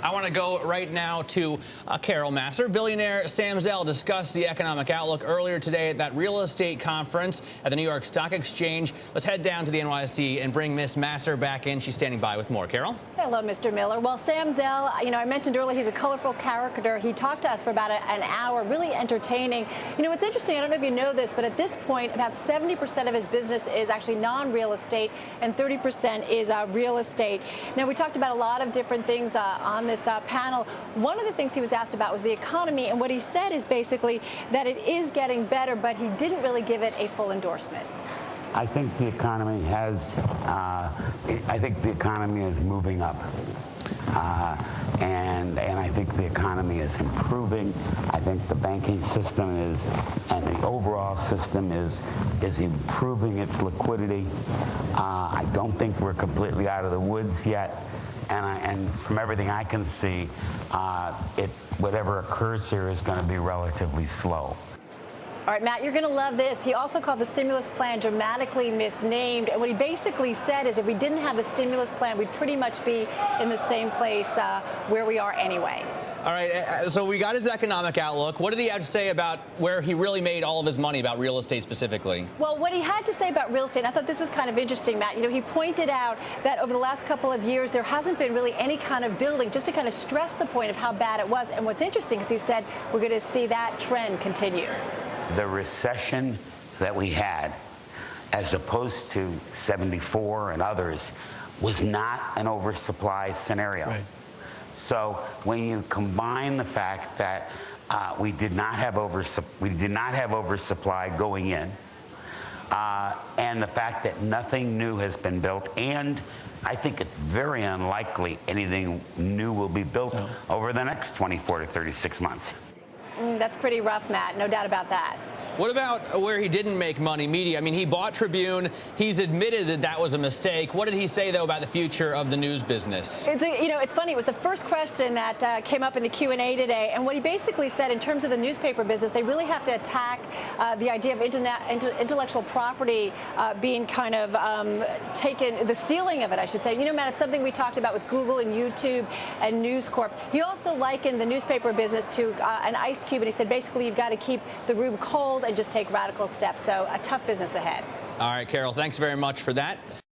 I want to go right now to Carol Massar. Billionaire Sam Zell discussed the economic outlook earlier today at that real estate conference at the New York Stock Exchange. Let's head down to the NYSE and bring Miss Massar back in. She's standing by with more. Carol? Hello, Mr. Miller. Well, Sam Zell, I mentioned earlier he's a colorful character. He talked to us for about an hour, really entertaining. What's interesting, I don't know if you know this, but at this point, about 70% of his business is actually non-real estate and 30% is real estate. Now, we talked about a lot of different things on this panel. One of the things he was asked about was the economy, and what he said is basically that it is getting better, but he didn't really give it a full endorsement. I think the economy has. I think the economy is moving up, and I think the economy is improving. I think the banking system is, and the overall system is improving its liquidity. I don't think we're completely out of the woods yet, and from everything I can see, whatever occurs here is going to be relatively slow. All right, Matt, you're going to love this. He also called the stimulus plan dramatically misnamed. And what he basically said is if we didn't have the stimulus plan, we'd pretty much be in the same place where we are anyway. All right, so we got his economic outlook. What did he have to say about where he really made all of his money, about real estate specifically? Well, what he had to say about real estate, I thought this was kind of interesting, Matt. He pointed out that over the last couple of years, there hasn't been really any kind of building, just to kind of stress the point of how bad it was. And what's interesting is he said we're going to see that trend continue. The recession that we had, as opposed to '74 and others, was not an oversupply scenario. Right. So when you combine the fact that we did not have oversupply going in, and the fact that nothing new has been built, and I think it's very unlikely anything new will be built over the next 24 to 36 months. That's pretty rough, Matt. No doubt about that. What about where he didn't make money? Media. I mean, he bought Tribune. He's admitted that that was a mistake. What did he say, though, about the future of the news business? It's funny. It was the first question that came up in the Q&A today. And what he basically said in terms of the newspaper business, they really have to attack the idea of intellectual property being kind of taken, the stealing of it, I should say. Matt, it's something we talked about with Google and YouTube and News Corp. He also likened the newspaper business to an ice cube. And he said, basically, you've got to keep the room cold and just take radical steps. So a tough business ahead. All right, Carol, thanks very much for that.